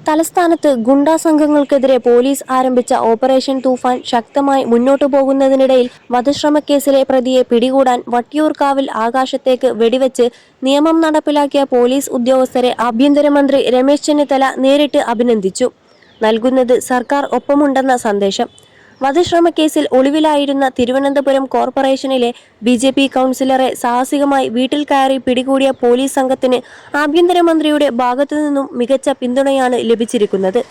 തലസ്ഥാനത്ത് ഗുണ്ടാ സംഘങ്ങൾക്കെതിരെ പോലീസ് ആരംഭിച്ച ഓപ്പറേഷൻ തൂഫാൻ ശക്തമായി മുന്നോട്ടു പോകുന്നതിനിടയിൽ വധശ്രമക്കേസിലെ പ്രതിയെ പിടികൂടാൻ വട്ടിയൂർക്കാവിൽ ആകാശത്തേക്ക് വെടിവെച്ച് നിയമം നടപ്പിലാക്കിയ പോലീസ് ഉദ്യോഗസ്ഥരെ ആഭ്യന്തരമന്ത്രി രമേശ് ചെന്നിത്തല നേരിട്ട് അഭിനന്ദിച്ചു. നൽകുന്നത് സർക്കാർ ഒപ്പമുണ്ടെന്ന സന്ദേശം. വധശ്രമക്കേസിൽ ഒളിവിലായിരുന്ന തിരുവനന്തപുരം കോർപ്പറേഷനിലെ BJP കൗൺസിലറെ സാഹസികമായി വീട്ടിൽ കയറി പിടികൂടിയ പോലീസ് സംഘത്തിന് ആഭ്യന്തരമന്ത്രിയുടെ ഭാഗത്തുനിന്നും മികച്ച പിന്തുണയാണ് ലഭിച്ചിരിക്കുന്നത്.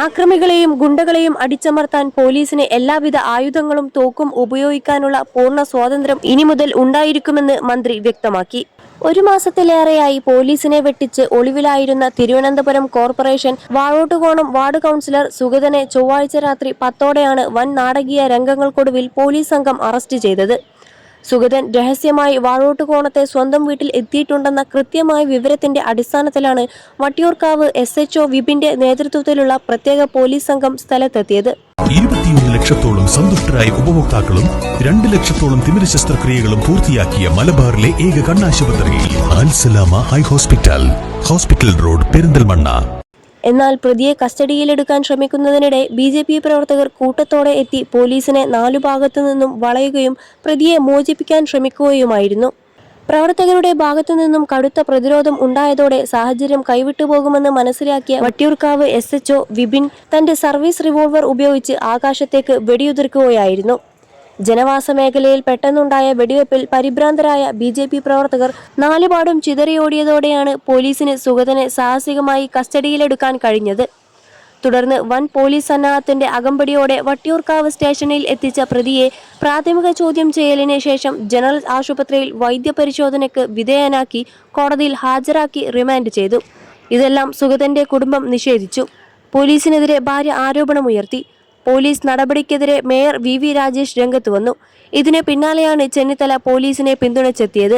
ആക്രമികളെയും ഗുണ്ടകളെയും അടിച്ചമർത്താൻ പോലീസിന് എല്ലാവിധ ആയുധങ്ങളും തോക്കും ഉപയോഗിക്കാനുള്ള പൂർണ്ണ സ്വാതന്ത്ര്യം ഇനി മുതൽ ഉണ്ടായിരിക്കുമെന്ന് മന്ത്രി വ്യക്തമാക്കി. 1 മാസത്തിലേറെയായി പോലീസിനെ വെട്ടിച്ച് ഒളിവിലായിരുന്ന Thiruvananthapuram corporation Vazhottukonam ward councillor സുഗതനെ ചൊവ്വാഴ്ച രാത്രി 10ഓടെയാണ് വൻ നാടകീയ രംഗങ്ങൾക്കൊടുവിൽ പോലീസ് സംഘം അറസ്റ്റ് ചെയ്തത്. സുഗതൻ രഹസ്യമായി വാഴോട്ടുകോണത്തെ സ്വന്തം വീട്ടിൽ എത്തിയിട്ടുണ്ടെന്ന കൃത്യമായ വിവരത്തിന്റെ അടിസ്ഥാനത്തിലാണ് വട്ടിയൂർക്കാവ് SHO വിപിന്റെ നേതൃത്വത്തിലുള്ള പ്രത്യേക പോലീസ് സംഘം സ്ഥലത്തെത്തിയത്. 21 ലക്ഷത്തോളം സന്തുഷ്ടരായ ഉപഭോക്താക്കളും 2 ലക്ഷത്തോളം തിമിര ശസ്ത്രക്രിയകളും പൂർത്തിയാക്കിയ മലബാറിലെ ഏക കണ്ണാശുപത്രി Al Salama high hospital road, Perinthalmanna. എന്നാൽ പ്രതിയെ കസ്റ്റഡിയിലെടുക്കാൻ ശ്രമിക്കുന്നതിനിടെ BJP പ്രവർത്തകർ കൂട്ടത്തോടെ എത്തി പോലീസിനെ 4 ഭാഗത്തു നിന്നും വളയുകയും പ്രതിയെ മോചിപ്പിക്കാൻ ശ്രമിക്കുകയുമായിരുന്നു. പ്രവർത്തകരുടെ ഭാഗത്തു നിന്നും കടുത്ത പ്രതിരോധം ഉണ്ടായതോടെ സാഹചര്യം കൈവിട്ടുപോകുമെന്ന് മനസ്സിലാക്കിയ വട്ടിയൂർക്കാവ് SHO വിപിൻ തന്റെ സർവീസ് റിവോൾവർ ഉപയോഗിച്ച് ആകാശത്തേക്ക് വെടിയുതിർക്കുകയായിരുന്നു. ജനവാസ മേഖലയിൽ പെട്ടെന്നുണ്ടായ വെടിവെപ്പിൽ പരിഭ്രാന്തരായ BJP പ്രവർത്തകർ 4 പാടും ചിതറിയോടിയതോടെയാണ് പോലീസിന് സുഗതനെ സാഹസികമായി കസ്റ്റഡിയിലെടുക്കാൻ കഴിഞ്ഞത്. തുടർന്ന് വൻ പോലീസ് സന്നാഹത്തിന്റെ അകമ്പടിയോടെ വട്ടിയൂർക്കാവ് സ്റ്റേഷനിൽ എത്തിച്ച പ്രതിയെ പ്രാഥമിക ചോദ്യം ചെയ്യലിന് ശേഷം ജനറൽ ആശുപത്രിയിൽ വൈദ്യപരിശോധനയ്ക്ക് വിധേയനാക്കി കോടതിയിൽ ഹാജരാക്കി റിമാൻഡ് ചെയ്തു. ഇതെല്ലാം സുഗതന്റെ കുടുംബം നിഷേധിച്ചു. പോലീസിനെതിരെ ഭാര്യ ആരോപണമുയർത്തി. പോലീസ് നടപടിക്കെതിരെ മേയർ VV രാജേഷ് രംഗത്ത് വന്നു. ഇതിന് പിന്നാലെയാണ് ചെന്നിത്തല പോലീസിനെ പിന്തുണച്ചെത്തിയത്.